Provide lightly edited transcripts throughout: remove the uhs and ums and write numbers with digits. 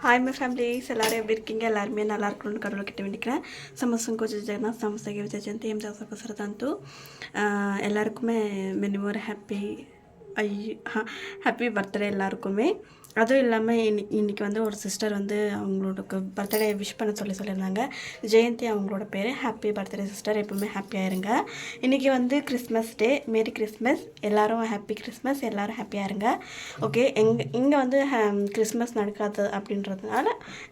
Hi my families எல்லோரும் எப்படி இருக்கீங்க? எல்லாருமே நல்லா இருக்கணும்னு கடவுள்கிட்ட வேண்டிக்கிறேன். ಸಮಸ್ಯೆಂಕು ಜನ ಸಮಸ್ಯೆಗೆ ವಿಚಾರಿಸಂತೆ ಎಂ ಜಾಸಕಸರದಂತು எல்லாருக்குமே மெனிமோர் ஹாப்பி பர்த்டே எல்லாருக்குமே. அதுவும் இல்லாமல் இன்றைக்கி வந்து ஒரு சிஸ்டர் வந்து அவங்களோட பர்த்டே விஷ் பண்ண சொல்லியிருந்தாங்க. ஜெயந்தி அவங்களோட பேர். ஹாப்பி பர்த்டே சிஸ்டர், எப்பவுமே ஹாப்பியாக இருங்க. இன்றைக்கி வந்து கிறிஸ்மஸ் டே. Merry Christmas. எல்லோரும் ஹாப்பி கிறிஸ்மஸ், எல்லோரும் ஹாப்பியாக இருங்க. ஓகே, இங்கே வந்து கிறிஸ்மஸ் நடக்காது அப்படின்றதுனால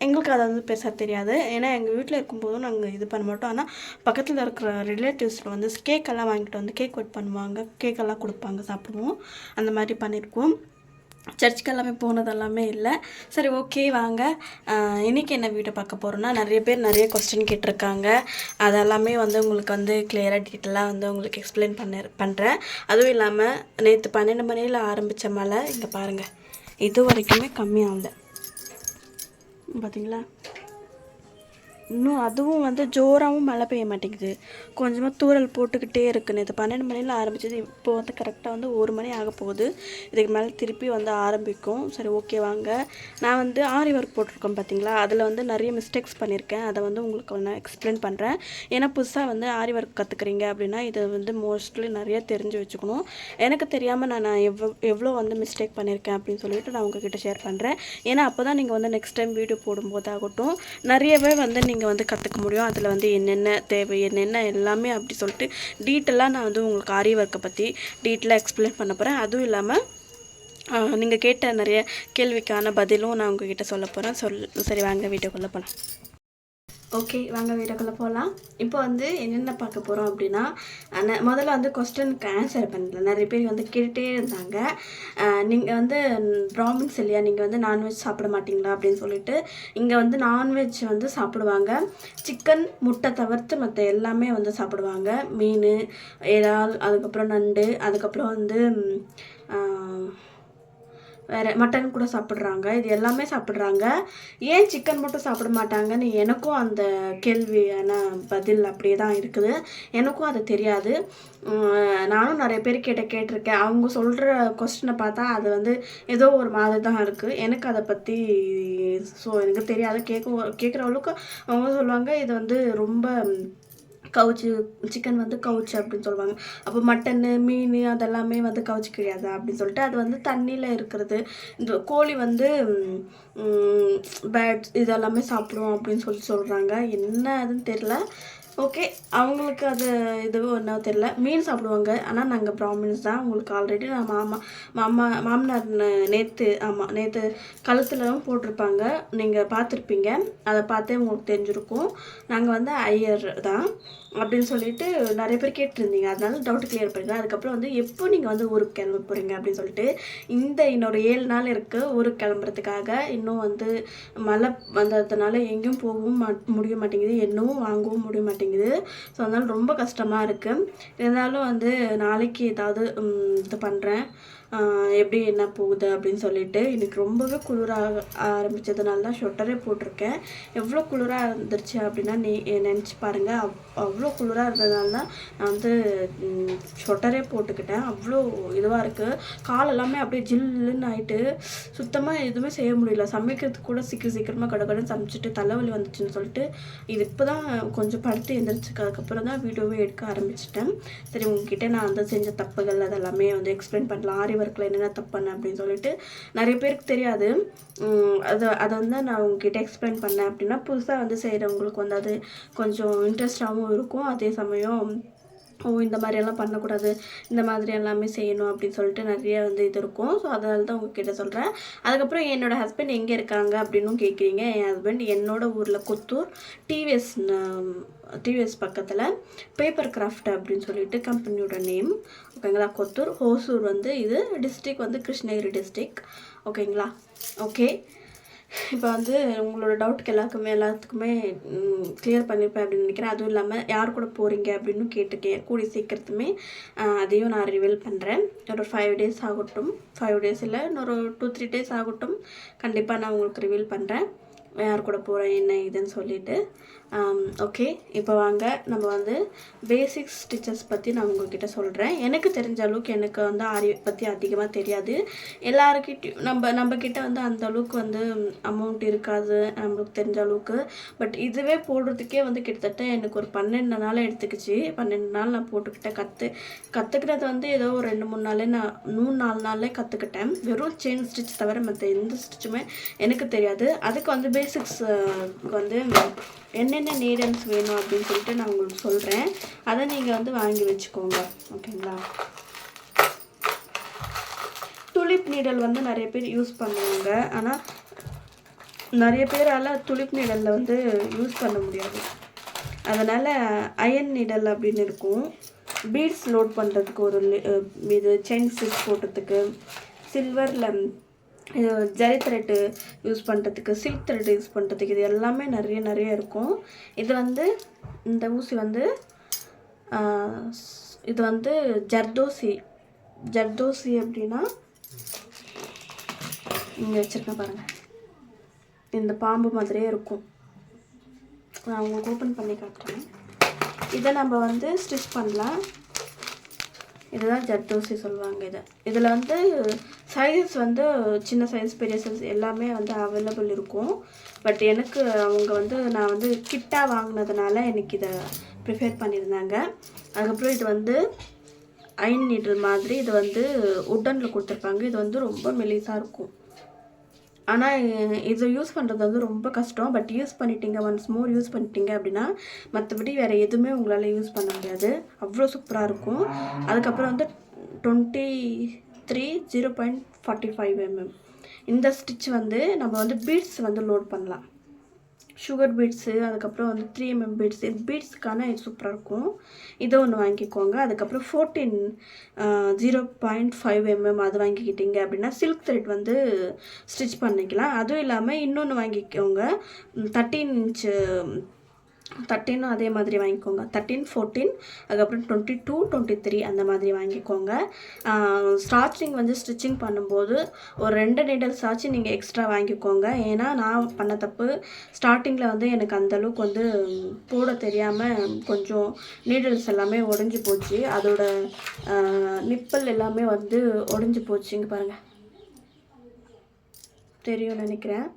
எங்களுக்கு அதை வந்து பெருசாக தெரியாது. ஏன்னா எங்கள் வீட்டில் இருக்கும்போதும் நாங்கள் இது பண்ண மாட்டோம். ஆனால் பக்கத்தில் இருக்கிற ரிலேட்டிவ்ஸில் வந்து கேக்கெல்லாம் வாங்கிட்டு வந்து கேக் கட் பண்ணுவாங்க, கேக்கெல்லாம் கொடுப்பாங்க, சாப்பிடுவோம். அந்த மாதிரி பண்ணியிருக்கோம். சர்ச்சுக்கு எல்லாமே போனதெல்லாமே இல்லை. சரி, ஓகே, வாங்க இன்றைக்கி என்ன வீடியோ பார்க்க போகிறோன்னா, நிறைய பேர் நிறைய கொஸ்டின் கேட்டிருக்காங்க. அதெல்லாமே வந்து உங்களுக்கு வந்து கிளியராக டீட்டெயிலாக வந்து உங்களுக்கு எக்ஸ்பிளைன் பண்ணுறேன். அதுவும் இல்லாமல் நேற்று 12 மணியில் ஆரம்பித்த மழை இங்கே பாருங்கள், இது வரைக்குமே கம்மியாகல. பார்த்தீங்களா? இன்னும் அதுவும் வந்து ஜோராகவும் மழை பெய்ய மாட்டேங்குது, கொஞ்சமாக தூரல் போட்டுக்கிட்டே இருக்குது. இது 12 மணியில் ஆரம்பிச்சது, இப்போ வந்து கரெக்டாக வந்து 1 மணி ஆக போகுது. இதுக்கு மேலே திருப்பி வந்து ஆரம்பிக்கும். சரி, ஓகே, வாங்க. நான் வந்து ஆரி ஒர்க் போட்டிருக்கேன் பார்த்தீங்களா, அதில் வந்து நிறைய மிஸ்டேக்ஸ் பண்ணியிருக்கேன். அதை வந்து உங்களுக்கு நான் எக்ஸ்பிளைன் பண்ணுறேன். ஏன்னா புதுசாக வந்து ஆரி ஒர்க் கற்றுக்குறீங்க அப்படின்னா இதை வந்து மோஸ்ட்லி நிறைய தெரிஞ்சு வச்சுக்கணும். எனக்கு தெரியாமல் நான் எவ்வளோ வந்து மிஸ்டேக் பண்ணியிருக்கேன் அப்படின்னு சொல்லிட்டு நான் உங்ககிட்ட ஷேர் பண்ணுறேன். ஏன்னா அப்போ தான் நீங்கள் வந்து நெக்ஸ்ட் டைம் வீடியோ போடும்போதாகட்டும் நிறையவே வந்து நீங்கள் வந்து கற்றுக்க முடியும். அதில் வந்து என்னென்ன தேவை, என்னென்ன எல்லாமே அப்படி சொல்லிட்டு டீட்டெயிலாக நான் வந்து உங்களுக்கு ஆரி ஒர்க்கை பற்றி டீட்டெயிலாக எக்ஸ்பிளைன் பண்ண போகிறேன். அதுவும் இல்லாமல் நீங்கள் கேட்ட நிறைய கேள்விக்கான பதிலும் நான் உங்ககிட்ட சொல்ல போகிறேன். சரி, வாங்க வீடியோக்குள்ளே போகலாம். ஓகே, வாங்க வீடியோக்குள்ளே போகலாம். இப்போ வந்து என்னென்ன பார்க்க போகிறோம் அப்படின்னா, முதல்ல வந்து கொஸ்டினுக்கு ஆன்சர் பண்ணல. நிறைய பேர் வந்து கேட்டுகிட்டே இருந்தாங்க, நீங்கள் வந்து பிராமின்ஸ் இல்லையா, நீங்கள் வந்து நான்வெஜ் சாப்பிட மாட்டிங்களா அப்படின்னு சொல்லிட்டு. இங்கே வந்து நான்வெஜ் வந்து சாப்பிடுவாங்க. சிக்கன், முட்டை தவிர்த்து மற்ற எல்லாமே வந்து சாப்பிடுவாங்க. மீன், இறால், அதுக்கப்புறம் நண்டு, அதுக்கப்புறம் வந்து வேறு மட்டன் கூட சாப்பிட்றாங்க. இது எல்லாமே சாப்பிட்றாங்க. ஏன் சிக்கன் மட்டும் சாப்பிட மாட்டாங்கன்னு எனக்கும் அந்த கேள்வியான பதில் அப்படியே தான் இருக்குது. எனக்கும் அது தெரியாது. நானும் நிறைய பேர் கேட்டிருக்கேன். அவங்க சொல்கிற கொஸ்டினை பார்த்தா அது வந்து ஏதோ ஒரு மாதிரி தான் இருக்குது. எனக்கு அதை பற்றி எனக்கு தெரியாது. கேட்குறவளுக்கு அவங்க சொல்லுவாங்க இது வந்து ரொம்ப கவுச்சு, சிக்கன் வந்து கவுச்சு அப்படின்னு சொல்லுவாங்க. அப்போ மட்டனு, மீன் அதெல்லாமே வந்து கவுச்சு கிடையாது அப்படின்னு சொல்லிட்டு, அது வந்து தண்ணியில் இருக்கிறது. இந்த கோழி வந்து பேட்ஸ் இதெல்லாமே சாப்பிடுவோம் அப்படின்னு சொல்கிறாங்க. என்ன அதுன்னு தெரில. ஓகே, அவங்களுக்கு அது எதுவும் என்ன தெரில. மீன் சாப்பிடுவாங்க. ஆனால் நாங்கள் பிராமின்ஸ் தான். உங்களுக்கு ஆல்ரெடி நான் மாமனார் நேற்று கழுத்துலலாம் போட்டிருப்பாங்க, நீங்கள் பார்த்துருப்பீங்க. அதை பார்த்தே உங்களுக்கு தெரிஞ்சிருக்கும். நாங்கள் வந்து ஐயர் தான் அப்படின்னு சொல்லிட்டு நிறைய பேர் கேட்டிருந்தீங்க. அதனால டவுட் கிளியர் பண்ணிக்கலாம். அதுக்கப்புறம் வந்து எப்போ நீங்கள் வந்து ஊருக்கு கிளம்ப போகிறீங்க அப்படின்னு சொல்லிட்டு, இன்னொரு 7 நாள் இருக்குது ஊருக்கு கிளம்புறதுக்காக. இன்னும் வந்து மழை வந்ததுனால எங்கேயும் போகவும் முடிய மாட்டேங்குது, என்னவும் வாங்கவும் முடிய மாட்டேங்குது. ஸோ அதனால் ரொம்ப கஷ்டமாக இருக்குது. இருந்தாலும் வந்து நாளைக்கு ஏதாவது இது பண்ணுறேன், எப்படி என்ன போகுது அப்படின்னு சொல்லிட்டு. எனக்கு ரொம்பவே குளிராக ஆரம்பித்ததுனால தான் ஷொட்டரே போட்டிருக்கேன். எவ்வளோ குளிராக இருந்துருச்சு அப்படின்னா நினச்சி பாருங்கள். அவ்வளோ குளிராக இருந்ததுனால தான் நான் வந்து ஷொட்டரே போட்டுக்கிட்டேன். அவ்வளோ இதுவாக இருக்குது. கால் எல்லாமே அப்படியே ஜில்லுன்னு ஆகிட்டு சுத்தமாக எதுவுமே செய்ய முடியல. சமைக்கிறதுக்கு கூட சீக்கிரமாக கடகடன்னு சமைச்சிட்டு தலைவலி வந்துச்சுன்னு சொல்லிட்டு இது இப்போ தான் கொஞ்சம் படுத்து எழுந்திரிச்சுக்கு அதுக்கப்புறம் தான் வீடியோவே எடுக்க ஆரம்பிச்சிட்டேன். சரி, உங்ககிட்ட நான் வந்து செஞ்ச தப்புகள் அதெல்லாமே வந்து எக்ஸ்பிளைன் பண்ணலாம். ஆரி ஒர்க்கில் என்னென்ன தப்பு பண்ணேன் அப்படின்னு சொல்லிட்டு நிறைய பேருக்கு தெரியாது. அதை வந்து நான் உங்ககிட்ட எக்ஸ்பிளைன் பண்ணேன் அப்படின்னா புதுசாக வந்து செய்கிறவங்களுக்கு வந்து அது கொஞ்சம் இன்ட்ரெஸ்டாகவும் இருக்கும். அதே சமயம் இந்த மாதிரியெல்லாம் பண்ணக்கூடாது, இந்த மாதிரி எல்லாமே செய்யணும் அப்படின்னு சொல்லிட்டு நிறைய வந்து இது இருக்கும். ஸோ அதனால தான் உங்ககிட்ட சொல்கிறேன். அதுக்கப்புறம் என்னோடய ஹஸ்பண்ட் எங்கே இருக்காங்க அப்படின்னும் கேட்குறீங்க. என் ஹஸ்பண்ட் என்னோடய ஊரில் கொத்தூர் டிவிஎஸ் பக்கத்தில் பேப்பர் கிராஃப்ட் அப்படின்னு சொல்லிட்டு கம்பெனியோட நேம். ஓகேங்களா? கொத்தூர். ஹோசூர் வந்து இது டிஸ்ட்ரிக் வந்து கிருஷ்ணகிரி டிஸ்ட்ரிக். ஓகேங்களா? ஓகே, இப்போ வந்து உங்களோட டவுட்டுக்கு எல்லாத்துக்குமே கிளியர் பண்ணியிருப்பேன் அப்படின்னு நினைக்கிறேன். அதுவும் இல்லாமல் யார் கூட போகிறீங்க அப்படின்னு கேட்டுக்கேன். கூடி சீக்கிரத்துமே அதையும் நான் ரிவீல் பண்ணுறேன். ஒரு 5 days ஆகட்டும், 5 days இல்லை, இன்னொரு 2-3 days ஆகட்டும், கண்டிப்பாக நான் உங்களுக்கு ரிவீல் பண்ணுறேன் யார் கூட போகிறேன் என்ன இதுன்னு சொல்லிட்டு. ஓகே, இப்போ வாங்க நம்ம வந்து பேசிக் ஸ்டிச்சஸ் பற்றி நான் உங்கள்கிட்ட சொல்கிறேன். எனக்கு தெரிஞ்ச அளவுக்கு எனக்கு வந்து ஆரி பற்றி அதிகமாக தெரியாது. எல்லாருக்கிட்டையும் நம்மக்கிட்ட வந்து அந்த அளவுக்கு வந்து அமௌண்ட் இருக்காது நம்மளுக்கு தெரிஞ்ச அளவுக்கு. பட் இதுவே போடுறதுக்கே வந்து கிட்டத்தட்ட எனக்கு ஒரு 12 நாள் எடுத்துக்கிச்சு. 12 நாள் நான் போட்டுக்கிட்டேன். கற்றுக்கிறது வந்து ஏதோ ஒரு 2-3 நாளே நான் 4 நாள்லே கற்றுக்கிட்டேன். வெறும் செயின் ஸ்டிச் தவிர மற்ற எந்த ஸ்டிச்சுமே எனக்கு தெரியாது. அதுக்கு வந்து பேசிக்ஸ் வந்து என்னென்ன நீடல்ஸ் வேணும் அப்படின்னு சொல்லிட்டு நான் உங்களுக்கு சொல்கிறேன். அதை நீங்கள் வந்து வாங்கி வச்சுக்கோங்க. ஓகேங்களா? துளிப் நீடல் வந்து நிறைய பேர் யூஸ் பண்ணுவாங்க. ஆனால் நிறைய பேரால் துளிப் நீடலில் வந்து யூஸ் பண்ண முடியாது. அதனால் அயன் நீடல் அப்படின்னு இருக்கும். பீட்ஸ் லோட் பண்ணுறதுக்கு ஒரு இது செயின் ஸ்டிச் போடுறதுக்கு, சில்வரில் ஜரி த்ரெட்டு யூஸ் பண்ணுறதுக்கு, சில்க் த்ரெட் யூஸ் பண்ணுறதுக்கு, இது எல்லாமே நிறைய இருக்கும். இது வந்து இந்த ஊசி வந்து இது வந்து ஜர்தோசி அப்படின்னா இங்கே வச்சுருக்கேன் பாருங்கள். இந்த பாம்பு மாதிரியே இருக்கும். நான் உங்களுக்கு ஓப்பன் பண்ணி காட்டுறேன். இதை நம்ம வந்து ஸ்டிச் பண்ணலாம். இதுதான் ஜர்தோசி சொல்லுவாங்க. இதில் வந்து சைஸ் வந்து சின்ன சைஸ் பெரிய சைஸ் எல்லாமே வந்து அவைலபிள் இருக்கும். பட் எனக்கு அவங்க வந்து நான் வந்து கிட்டாக வாங்கினதுனால எனக்கு இதை ப்ரிஃபேர் பண்ணியிருந்தாங்க. அதுக்கப்புறம் இது வந்து அயன் நீடில் மாதிரி இது வந்து உட்டனில் கொடுத்துருப்பாங்க. இது வந்து ரொம்ப மெலிசாக இருக்கும். ஆனால் இதை யூஸ் பண்ணுறது வந்து ரொம்ப கஷ்டம். பட் யூஸ் பண்ணிட்டீங்க, ஒன்ஸ் மோர் யூஸ் பண்ணிட்டீங்க அப்படின்னா மற்றபடி வேறு எதுவுமே உங்களால் யூஸ் பண்ண முடியாது. அவ்வளோ சூப்பராக இருக்கும். அதுக்கப்புறம் வந்து 23 0.45 mm இந்த ஸ்டிச் வந்து நம்ம வந்து பீட்ஸ் வந்து லோட் பண்ணலாம். சுகர் பீட்ஸு, அதுக்கப்புறம் வந்து 3 mm பீட்ஸ். இது பீட்ஸுக்கான இது சூப்பராக இருக்கும். இதை ஒன்று வாங்கிக்கோங்க. அதுக்கப்புறம் 14 0.5 mm அது வாங்கிக்கிட்டீங்க அப்படின்னா சில்க் த்ரெட் வந்து ஸ்டிச் பண்ணிக்கலாம். அதுவும் இல்லாமல் இன்னொன்று வாங்கிக்கோங்க. 13 inch 13 அதே மாதிரி வாங்கிக்கோங்க. 13, 14, அதுக்கப்புறம் 22, 23 அந்த மாதிரி வாங்கிக்கோங்க. ஸ்டார்டிங் வந்து ஸ்டிச்சிங் பண்ணும்போது ஒரு 2 நீடல்ஸ் ஆச்சு நீங்கள் எக்ஸ்ட்ரா வாங்கிக்கோங்க. ஏன்னா நான் பண்ண தப்பு ஸ்டார்டிங்கில் வந்து எனக்கு அந்தளவுக்கு வந்து போட தெரியாமல் கொஞ்சம் நீடல்ஸ் எல்லாமே உடஞ்சி போச்சு. அதோட நிப்பல் எல்லாமே வந்து உடஞ்சி போச்சு. இங்கே பாருங்கள், தெரியும் நினைக்கிறேன்.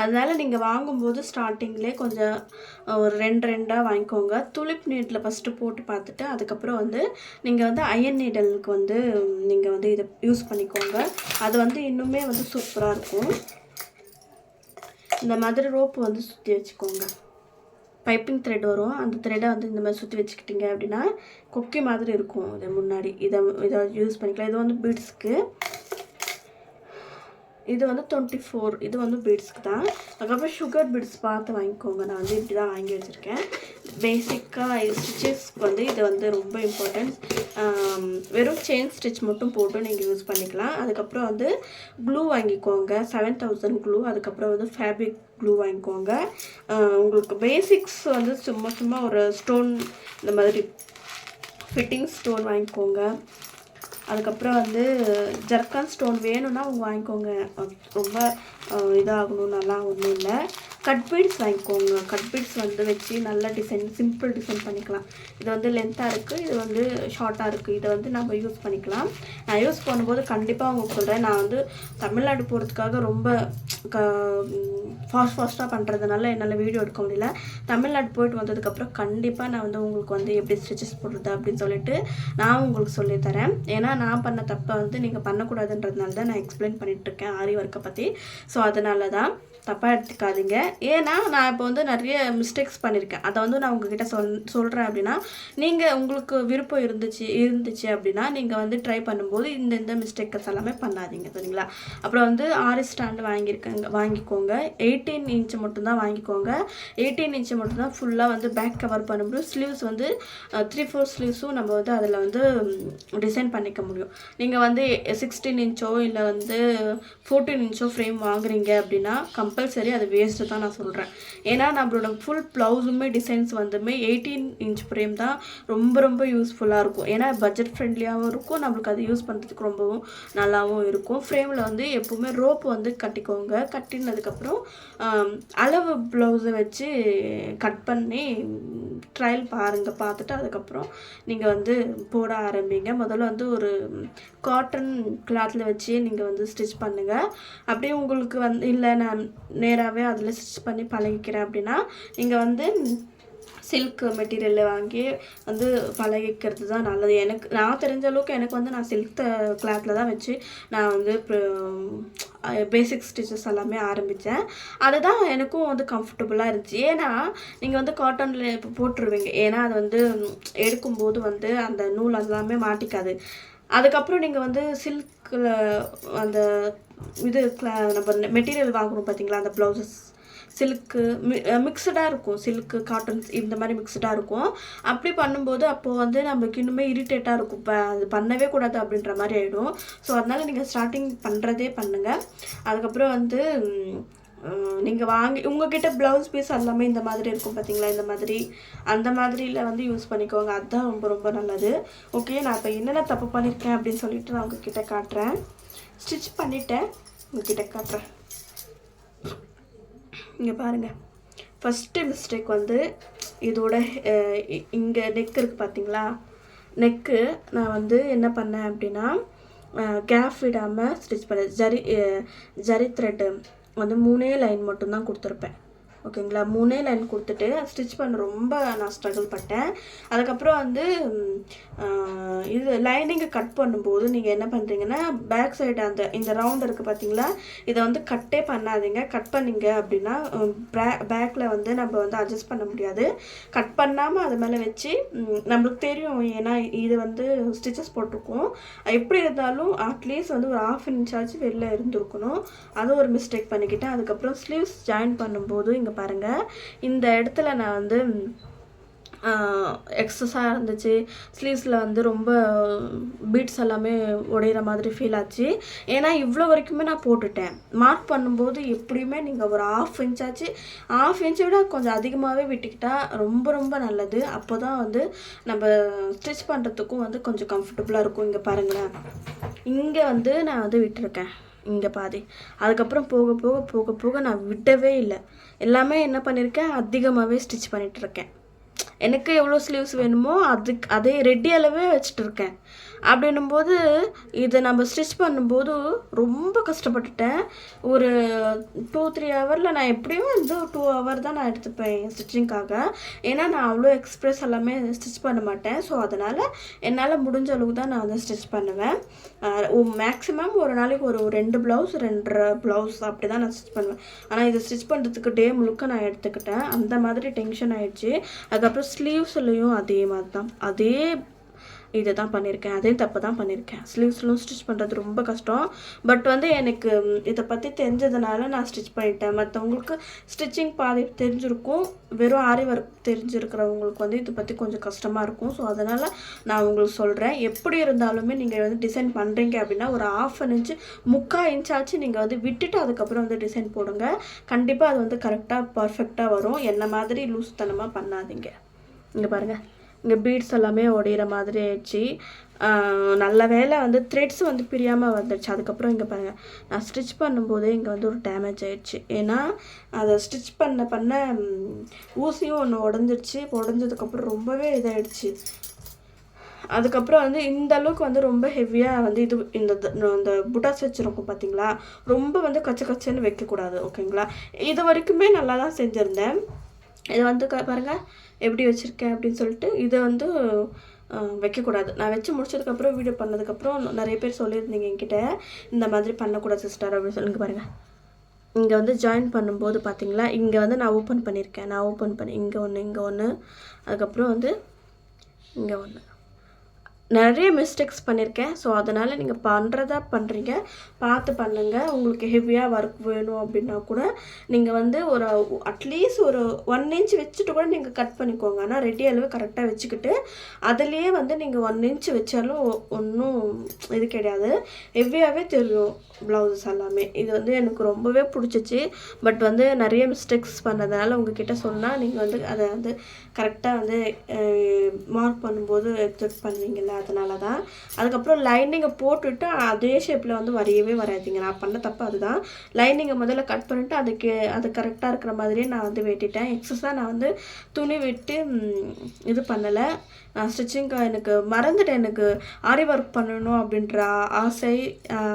அதனால் நீங்கள் வாங்கும்போது ஸ்டார்டிங்லேயே கொஞ்சம் ஒரு 2 வாங்கிக்கோங்க. துளிப் நீடில் ஃபஸ்ட்டு போட்டு பார்த்துட்டு அதுக்கப்புறம் வந்து நீங்கள் வந்து அயன் நீடலுக்கு வந்து நீங்கள் வந்து இதை யூஸ் பண்ணிக்கோங்க. அது வந்து இன்னுமே வந்து சூப்பராக இருக்கும். இந்த மாதிரி ரோப்பு வந்து சுற்றி வச்சுக்கோங்க. பைப்பிங் த்ரெட் வரும். அந்த த்ரெட்டை வந்து இந்த மாதிரி சுற்றி வச்சுக்கிட்டிங்க அப்படின்னா கொக்கி மாதிரி இருக்கும். இது முன்னாடி இதை யூஸ் பண்ணிக்கலாம். இது வந்து பீட்ஸ்க்கு. இது வந்து 24, இது வந்து பீட்ஸ்க்கு தான். அதுக்கப்புறம் சுகர் பீட்ஸ் பார்த்து வாங்கிக்கோங்க. நான் வந்து இப்படி தான் வாங்கி வச்சுருக்கேன். பேசிக்காக ஸ்டிச்சஸ்க்கு வந்து இது வந்து ரொம்ப இம்பார்ட்டன்ட். வெறும் செயின் ஸ்டிச் மட்டும் போட்டு நீங்கள் யூஸ் பண்ணிக்கலாம். அதுக்கப்புறம் வந்து க்ளூ வாங்கிக்கோங்க. 7000 க்ளூ. அதுக்கப்புறம் வந்து ஃபேப்ரிக் க்ளூ வாங்கிக்கோங்க. உங்களுக்கு பேசிக்ஸ் வந்து சும்மா ஒரு ஸ்டோன், இந்த மாதிரி ஃபிட்டிங் ஸ்டோன் வாங்கிக்கோங்க. அதுக்கப்புறம் வந்து ஜர்கான் ஸ்டோன் வேணும்னா அவங்க வாங்கிக்கோங்க. ரொம்ப இதாகணும் நல்லா ஒன்றும் இல்லை. கட் பீட்ஸ் வாங்கிக்கோங்க. கட் பீட்ஸ் வந்து வச்சு நல்ல டிசைன், சிம்பிள் டிசைன் பண்ணிக்கலாம். இது வந்து லென்த்தாக இருக்குது, இது வந்து ஷார்ட்டாக இருக்குது. இதை வந்து நம்ம யூஸ் பண்ணிக்கலாம். நான் யூஸ் பண்ணும்போது கண்டிப்பாக உங்களுக்கு சொல்கிறேன். நான் வந்து தமிழ்நாடு போகிறதுக்காக ரொம்ப ஃபாஸ்ட்டாக பண்ணுறதுனால என்னால் வீடியோ எடுக்க முடியல. தமிழ்நாடு போயிட்டு வந்ததுக்கப்புறம் கண்டிப்பாக நான் வந்து உங்களுக்கு வந்து எப்படி ஸ்டிச்சஸ் போடுறது அப்படின்னு சொல்லிட்டு நான் உங்களுக்கு சொல்லித்தரேன். ஏன்னா நான் பண்ண தப்பை வந்து நீங்கள் பண்ணக்கூடாதுன்றதுனால தான் நான் எக்ஸ்பிளைன் பண்ணிகிட்ருக்கேன் ஆரி ஒர்க்கை பற்றி. ஸோ அதனால தான் தப்பாக எடுத்துக்காதீங்க. ஏன்னா நான் இப்போ வந்து நிறைய மிஸ்டேக்ஸ் பண்ணியிருக்கேன். அதை வந்து நான் உங்ககிட்ட சொல்கிறேன் அப்படின்னா நீங்கள் உங்களுக்கு விருப்பம் இருந்துச்சு அப்படின்னா நீங்கள் வந்து ட்ரை பண்ணும்போது இந்த மிஸ்டேக்கஸ் எல்லாமே பண்ணாதீங்க, சரிங்களா? அப்புறம் வந்து ஆரி ஸ்டாண்டு வாங்கிக்கோங்க. 18 inch மட்டும்தான் வாங்கிக்கோங்க. 18 inch மட்டும்தான் ஃபுல்லாக வந்து பேக் கவர் பண்ண முடியும். ஸ்லீவ்ஸ் வந்து 3/4 ஸ்லீவ்ஸும் நம்ம வந்து அதில் வந்து டிசைன் பண்ணிக்க முடியும். நீங்கள் வந்து 16 inch இல்லை வந்து 14 inch ஃப்ரேம் வாங்குறீங்க அப்படின்னா கம்பல்சரி அது வேஸ்ட்டு தான் நான் சொல்கிறேன். ஏன்னா நம்மளோட ஃபுல் ப்ளவுஸுமே டிசைன்ஸ் வந்துமே 18 இன்ச் ஃப்ரேம் தான் ரொம்ப ரொம்ப யூஸ்ஃபுல்லாக இருக்கும். ஏன்னா பட்ஜெட் ஃப்ரெண்ட்லியாகவும் இருக்கும், நம்மளுக்கு அது யூஸ் பண்ணுறதுக்கு ரொம்பவும் நல்லாவும் இருக்கும். ஃப்ரேமில் வந்து எப்போவுமே ரோப் வந்து கட்டிக்கோங்க. கட்டினதுக்கப்புறம் அளவு ப்ளவுஸை வச்சு கட் பண்ணி ட்ரையல் பாருங்கள். பார்த்துட்டு அதுக்கப்புறம் நீங்கள் வந்து போட ஆரம்பிங்க. முதல்ல வந்து ஒரு காட்டன் கிளாத்தில் வச்சு நீங்கள் வந்து ஸ்டிச் பண்ணுங்கள். அப்படியே உங்களுக்கு வந்து இல்லை நான் நேராகவே அதில் ஸ்டிச் பண்ணி பழகிக்கிறேன் அப்படின்னா நீங்கள் வந்து சில்க் மெட்டீரியல் வாங்கி வந்து பழகிக்கிறது தான் நல்லது. நான் தெரிஞ்ச அளவுக்கு எனக்கு வந்து நான் சில்க் கிளாத்தில் தான் வச்சு நான் வந்து பேசிக் ஸ்டிச்சஸ் எல்லாமே ஆரம்பித்தேன். அதுதான் எனக்கும் வந்து கம்ஃபர்டபுளாக இருந்துச்சு. ஏன்னா நீங்கள் வந்து காட்டனில் இப்போ போட்டுருவீங்க, ஏன்னா அது வந்து எடுக்கும்போது வந்து அந்த நூல் எல்லாமே மாட்டிக்காது. அதுக்கப்புறம் நீங்கள் வந்து சில்கில் அந்த இது நம்ம மெட்டீரியல் வாங்குகிறோம் பார்த்தீங்களா, அந்த ப்ளவுசஸ் சில்க்கு மிக்சடாக இருக்கும், சில்க்கு காட்டன்ஸ் இந்த மாதிரி மிக்சடாக இருக்கும். அப்படி பண்ணும்போது அப்போது வந்து நம்மளுக்கு இன்னுமே இரிட்டேட்டாக இருக்கும், இப்போ அது பண்ணவே கூடாது அப்படின்ற மாதிரி ஆகிடும். ஸோ அதனால் நீங்கள் ஸ்டார்டிங் பண்ணுறதே பண்ணுங்கள். அதுக்கப்புறம் வந்து நீங்கள் வாங்கி உங்கள்கிட்ட ப்ளவுஸ் பீஸ் எல்லாமே இந்த மாதிரி இருக்கும் பார்த்தீங்களா, இந்த மாதிரி அந்த மாதிரியில் வந்து யூஸ் பண்ணிக்கோங்க. அதுதான் ரொம்ப ரொம்ப நல்லது. ஓகே, நான் இப்போ என்னென்ன தப்பு பண்ணியிருக்கேன் அப்படின்னு சொல்லிட்டு நான் உங்ககிட்ட காட்டுறேன். ஸ்டிச் பண்ணிவிட்டேன், உங்ககிட்ட காட்டுறேன். இங்கே பாருங்கள், ஃபஸ்ட்டு மிஸ்டேக் வந்து இதோட இங்கே நெக் இருக்குது பார்த்தீங்களா, நெக்கு நான் வந்து என்ன பண்ணேன் அப்படின்னா கேப் விடாமல் ஸ்டிச் பண்ணேன். ஜரி த்ரெட்டு வந்து 3 லைன் மட்டும்தான் கொடுத்துருப்பேன். ஓகேங்களா, 3 லைன் கொடுத்துட்டு ஸ்டிச் பண்ண ரொம்ப நான் ஸ்ட்ரகிள் பட்டேன். அதுக்கப்புறம் வந்து இது லைனிங்கை கட் பண்ணும்போது நீங்கள் என்ன பண்ணுறீங்கன்னா பேக் சைடு இந்த ரவுண்ட் இருக்குது பார்த்தீங்களா, இதை வந்து கட்டே பண்ணாதீங்க. கட் பண்ணிங்க அப்படின்னா பேக்கில் வந்து நம்ம வந்து அட்ஜஸ்ட் பண்ண முடியாது. கட் பண்ணாமல் அது மேலே வச்சு நம்மளுக்கு தெரியும், ஏன்னா இது வந்து ஸ்டிச்சஸ் போட்டிருக்கோம். எப்படி இருந்தாலும் அட்லீஸ்ட் வந்து ஒரு 1/2 இன்ச்சாச்சும் வெளில இருந்திருக்கணும். அது ஒரு மிஸ்டேக் பண்ணிக்கிட்டேன். அதுக்கப்புறம் ஸ்லீவ்ஸ் ஜாயின் பண்ணும்போது இங்கே பாருங்கள், இந்த இடத்துல நான் வந்து எக்ஸஸாக இருந்துச்சு. ஸ்லீவ்ஸில் வந்து ரொம்ப பீட்ஸ் எல்லாமே உடையிற மாதிரி ஃபீல் ஆச்சு. ஏன்னா இவ்வளோ வரைக்குமே நான் போட்டுட்டேன். மார்க் பண்ணும்போது எப்படியுமே நீங்கள் ஒரு 1/2 இன்ச்சாச்சு, 1/2 இன்ச்சை விட கொஞ்சம் அதிகமாகவே விட்டுக்கிட்டால் ரொம்ப ரொம்ப நல்லது. அப்போ தான் வந்து நம்ம ஸ்டிச் பண்ணுறதுக்கும் வந்து கொஞ்சம் கம்ஃபர்டபுளாக இருக்கும். இங்கே பாருங்களேன், இங்கே வந்து நான் வந்து விட்டுருக்கேன் இங்கே பாதி. அதுக்கப்புறம் போக போக போக போக நான் விடவே இல்லை. எல்லாமே என்ன பண்ணியிருக்கேன், அதிகமாகவே ஸ்டிச் பண்ணிகிட்ருக்கேன். எனக்கு எவ்வளோ ஸ்லீவ்ஸ் வேணுமோ அதே ரெடி அளவே வச்சுட்டு இருக்கேன். அப்படின்னும்போது இதை நம்ம ஸ்டிச் பண்ணும்போது ரொம்ப கஷ்டப்பட்டுட்டேன். ஒரு 2-3 ஹவரில் நான் எப்படியும் வந்து 2 ஹவர் தான் நான் எடுத்துப்பேன் ஸ்டிச்சிங்காக. ஏன்னா நான் அவ்வளோ எக்ஸ்ப்ரெஸ் எல்லாமே ஸ்டிச் பண்ண மாட்டேன். ஸோ அதனால் என்னால் முடிஞ்ச அளவுக்கு தான் நான் வந்து ஸ்டிச் பண்ணுவேன். மேக்ஸிமம் ஒரு நாளைக்கு ஒரு 2 ப்ளவுஸ் 2.5 ப்ளவுஸ் அப்படி தான் நான் ஸ்டிச் பண்ணுவேன். ஆனால் இதை ஸ்டிச் பண்ணுறதுக்கு டே முழுக்க நான் எடுத்துக்கிட்டேன். அந்த மாதிரி டென்ஷன் ஆகிடுச்சு. அதுக்கப்புறம் ஸ்லீவ்ஸ்லேயும் அதே மாதிரி தான், அதே இதை தான் பண்ணியிருக்கேன், அதே தப்பு தான் பண்ணியிருக்கேன். ஸ்லீவ்ஸ்லும் ஸ்டிச் பண்ணுறது ரொம்ப கஷ்டம். பட் வந்து எனக்கு இதை பற்றி தெரிஞ்சதுனால நான் ஸ்டிச் பண்ணிட்டேன். மற்றவங்களுக்கு ஸ்டிச்சிங் பாதி தெரிஞ்சிருக்கும், வெறும் ஆரி ஒர்க் தெரிஞ்சிருக்கிறவங்களுக்கு வந்து இதை பற்றி கொஞ்சம் கஷ்டமாக இருக்கும். ஸோ அதனால் நான் உங்களுக்கு சொல்கிறேன், எப்படி இருந்தாலுமே நீங்கள் வந்து டிசைன் பண்ணுறீங்க அப்படின்னா ஒரு 1/2 இன்ச்சு 3/4 இன்ச்சாச்சு நீங்கள் வந்து விட்டுட்டு அதுக்கப்புறம் வந்து டிசைன் போடுங்க. கண்டிப்பாக அது வந்து கரெக்டாக பர்ஃபெக்டாக வரும். என்ன மாதிரி லூஸ் தனமாக பண்ணாதீங்க. இங்கே பாருங்கள், இங்கே பீட்ஸ் எல்லாமே உடையிற மாதிரி ஆயிடுச்சு. நல்ல வேலை வந்து த்ரெட்ஸ் வந்து பிரியாமல் வந்துடுச்சு. அதுக்கப்புறம் இங்கே பாருங்கள், நான் ஸ்டிச் பண்ணும்போதே இங்கே வந்து ஒரு டேமேஜ் ஆகிடுச்சு. ஏன்னா அதை ஸ்டிச் பண்ண ஊசியும் ஒன்று உடஞ்சிடுச்சு. உடஞ்சதுக்கப்புறம் ரொம்பவே இதாகிடுச்சு. அதுக்கப்புறம் வந்து இந்த அளவுக்கு வந்து ரொம்ப ஹெவியாக வந்து இந்த புட்டாஸ் வச்சுருக்கோம் பார்த்தீங்களா, ரொம்ப வந்து கச்சன்னு வைக்கக்கூடாது. ஓகேங்களா, இது வரைக்குமே நல்லா தான் செஞ்சுருந்தேன். இதை வந்து பாருங்கள் எப்படி வச்சுருக்கேன் அப்படின்னு சொல்லிட்டு இதை வந்து வைக்கக்கூடாது. நான் வச்சு முடிச்சதுக்கப்புறம் வீடியோ பண்ணதுக்கப்புறம் நிறைய பேர் சொல்லியிருந்தீங்க என்கிட்ட, இந்த மாதிரி பண்ணக்கூடாது சிஸ்டர் அப்படின்னு சொல்லுங்க. பாருங்கள், இங்கே வந்து ஜாயின் பண்ணும்போது பார்த்தீங்களா, இங்கே வந்து நான் ஓப்பன் பண்ணியிருக்கேன். இங்கே ஒன்று, அதுக்கப்புறம் வந்து இங்கே ஒன்று. நிறைய மிஸ்டேக்ஸ் பண்ணியிருக்கேன். ஸோ அதனால் நீங்கள் பண்ணுறதா பண்ணுறீங்க, பார்த்து பண்ணுங்கள். உங்களுக்கு ஹெவியாக ஒர்க் வேணும் அப்படின்னா கூட நீங்கள் வந்து ஒரு அட்லீஸ்ட் ஒரு 1 இன்ச் வச்சுட்டு கூட நீங்கள் கட் பண்ணிக்கோங்க. ஆனால் ரெடி அளவு கரெக்டாக வச்சுக்கிட்டு அதுலேயே வந்து நீங்கள் 1 இன்ச் வச்சாலும் ஒன்றும் இது கிடையாது. ஹெவியாகவே தெரியும் ப்ளவுஸஸ் எல்லாமே. இது வந்து எனக்கு ரொம்பவே பிடிச்சிச்சு. பட் வந்து நிறைய மிஸ்டேக்ஸ் பண்ணதுனால உங்ககிட்ட சொன்னால் நீங்கள் வந்து அதை வந்து கரெக்டாக வந்து மார்க் பண்ணும்போது செக் பண்ணுவீங்கள்ல, அதனால தான். அதுக்கப்புறம் லைனிங்கை போட்டுவிட்டு அதே ஷேப்பில் வந்து வரையவே வராதிங்க. நான் பண்ண தப்பு அதுதான். லைனிங்கை முதல்ல கட் பண்ணிவிட்டு அது கரெக்டாக இருக்கிற மாதிரியே நான் வந்து வெட்டிட்டேன். எக்ஸஸாக நான் வந்து துணி விட்டு இது பண்ணலை. நான் ஸ்டிச்சிங்க்கு எனக்கு மறந்துட்டேன். எனக்கு ஆரி ஒர்க் பண்ணணும் அப்படின்ற ஆசை,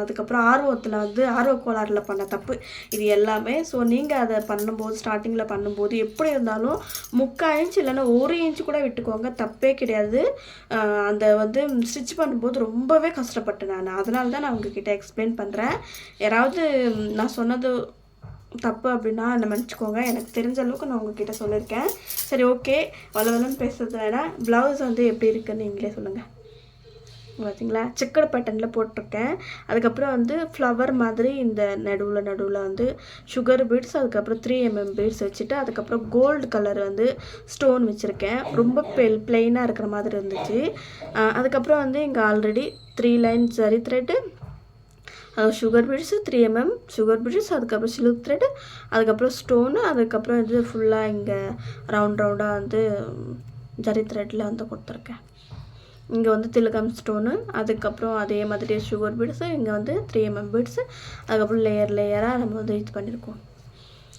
அதுக்கப்புறம் ஆர்வத்தில் வந்து ஆர்வ கோளாறில் பண்ண தப்பு இது எல்லாமே. ஸோ நீங்கள் அதை பண்ணும்போது, ஸ்டார்டிங்கில் பண்ணும்போது எப்படி இருந்தாலும் 3/4 இன்ச் இல்லைன்னா 1 இன்ச் கூட விட்டுக்கோங்க, தப்பே கிடையாது. அந்த வந்து ஸ்டிச் பண்ணும்போது ரொம்பவே கஷ்டப்பட்டேன் நான். அதனால தான் நான் உங்ககிட்ட எக்ஸ்பிளைன் பண்ணுறேன். யாராவது நான் சொன்னது தப்பு அப்படின்னா என்னை மன்னிச்சிக்கோங்க. எனக்கு தெரிஞ்ச அளவுக்கு நான் உங்ககிட்ட சொல்லியிருக்கேன். சரி, ஓகே. வளவலன்னு பேசுறது வேணா. ப்ளவுஸ் வந்து எப்படி இருக்குன்னு நீங்களே சொல்லுங்கள். பார்த்தீங்களா, செக்கடு பேட்டர்னில் போட்டிருக்கேன். அதுக்கப்புறம் வந்து ஃப்ளவர் மாதிரி இந்த நடுவில் வந்து சுகர் பீட்ஸ், அதுக்கப்புறம் 3mm பீட்ஸ் வச்சுட்டு அதுக்கப்புறம் கோல்டு கலர் வந்து ஸ்டோன் வச்சுருக்கேன். ரொம்ப பிளெயினாக இருக்கிற மாதிரி இருந்துச்சு. அதுக்கப்புறம் வந்து இங்கே already 3 line zari thread, sugar beads, 3mm sugar beads, அதுக்கப்புறம் சில்க் த்ரெட்டு, அதுக்கப்புறம் ஸ்டோனு, அதுக்கப்புறம் இது ஃபுல்லாக இங்கே ரவுண்டாக வந்து ஜரி த்ரெட்டில் வந்து கொடுத்துருக்கேன். இங்கே வந்து திலகம் ஸ்டோனு, அதுக்கப்புறம் அதே மாதிரி சுகர் பீட்ஸு, இங்கே வந்து 3mm பீட்ஸு, அதுக்கப்புறம் லேயராக நம்ம வந்து இது பண்ணியிருக்கோம்.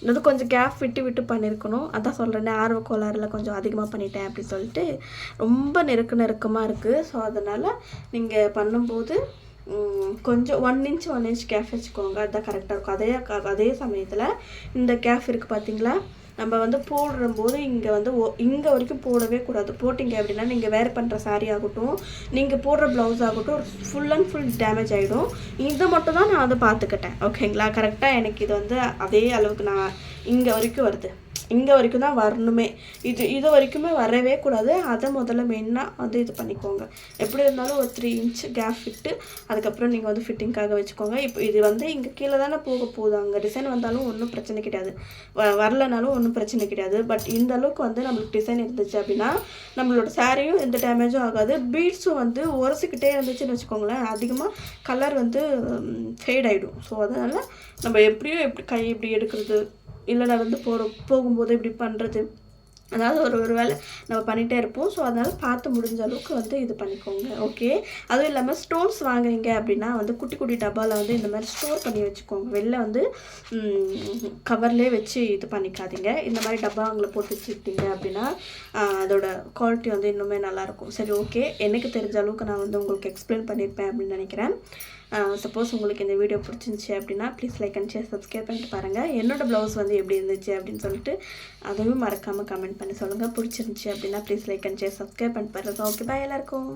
இது கொஞ்சம் கேப் விட்டு பண்ணியிருக்கணும். அதான் சொல்கிறேன், ஆர்வ கோளாறில் கொஞ்சம் அதிகமாக பண்ணிட்டேன் அப்படின்னு சொல்லிட்டு. ரொம்ப நெருக்கமாக இருக்குது. ஸோ அதனால் நீங்கள் பண்ணும்போது கொஞ்சம் 1 இன்ச் கேஃப் வச்சுக்கோங்க. அதுதான் கரெக்டாக இருக்கும். அதே சமயத்தில் இந்த கேஃப் இருக்குது பார்த்தீங்களா, நம்ம வந்து போடும்போது இங்கே வந்து இங்கே வரைக்கும் போடவே கூடாது. போட்டிங்க அப்படின்னா நீங்கள் வேர் பண்ணுற சாரீ ஆகட்டும், நீங்கள் போடுற ப்ளவுஸ் ஆகட்டும், ஃபுல் அண்ட் ஃபுல் டேமேஜ் ஆகிடும். இதை மட்டும் தான் நான் அதை பார்த்துக்கிட்டேன். ஓகேங்களா, கரெக்டாக எனக்கு இது வந்து அதே அளவுக்கு நான் இங்கே வரைக்கும் வருது. இங்கே வரைக்கும் தான் வரணுமே. இது வரைக்குமே வரவே கூடாது. அதை முதல்ல மெயினாக வந்து இது பண்ணிக்கோங்க. எப்படி இருந்தாலும் ஒரு 3 இன்ச் கேப் விட்டு அதுக்கப்புறம் நீங்கள் வந்து ஃபிட்டிங்காக வச்சுக்கோங்க. இப்போ இது வந்து இங்கே கீழே தானே போகுது. அங்கே டிசைன் வந்தாலும் ஒன்றும் பிரச்சனை கிடையாது, வரலனாலும் ஒன்றும் பிரச்சனை கிடையாது. பட் இந்த அளவுக்கு வந்து நம்மளுக்கு டிசைன் இருந்துச்சு அப்படின்னா நம்மளோட சாரியும் எந்த டேமேஜும் ஆகாது. பீட்ஸும் வந்து உரசிக்கிட்டே இருந்துச்சுன்னு வச்சுக்கோங்களேன், அதிகமாக கலர் வந்து ஃபேட் ஆகிடும். ஸோ அதனால் நம்ம எப்படி கை இப்படி எடுக்கிறது, இல்லை நடந்து போகும்போது இப்படி பண்ணுறது, அதாவது ஒரு வேளை நம்ம பண்ணிகிட்டே இருப்போம். ஸோ அதனால் பார்த்து முடிஞ்ச அளவுக்கு வந்து இது பண்ணிக்கோங்க. ஓகே. அதுவும் இல்லாமல் ஸ்டோன்ஸ் வாங்குறீங்க அப்படின்னா வந்து குட்டி டப்பாவில் வந்து இந்த மாதிரி ஸ்டோர் பண்ணி வச்சுக்கோங்க. வெளில வந்து கவர்லேயே வச்சு இது பண்ணிக்காதீங்க. இந்த மாதிரி டப்பாங்களை போட்டு வச்சுக்கிட்டீங்க அப்படின்னா அதோட குவாலிட்டி வந்து இன்னுமே நல்லாயிருக்கும். சரி, ஓகே. எனக்கு தெரிஞ்ச அளவுக்கு நான் வந்து உங்களுக்கு எக்ஸ்பிளைன் பண்ணியிருப்பேன் அப்படின்னு நினைக்கிறேன். சப்போஸ் உங்களுக்கு இந்த வீடியோ பிடிச்சிருந்துச்சி அப்படின்னா please like and share, subscribe பண்ணிட்டு பாருங்கள். என்னோடய ப்ளவுஸ் வந்து எப்படி இருந்துச்சு அப்படின்னு சொல்லிட்டு அதுவும் மறக்காமல் கமெண்ட் பண்ணி சொல்லுங்கள். பிடிச்சிருந்துச்சி அப்படின்னா please like and share, subscribe பண்ணிட்டு பாருங்கள். ஓகே, பாய் எல்லாருக்கும்.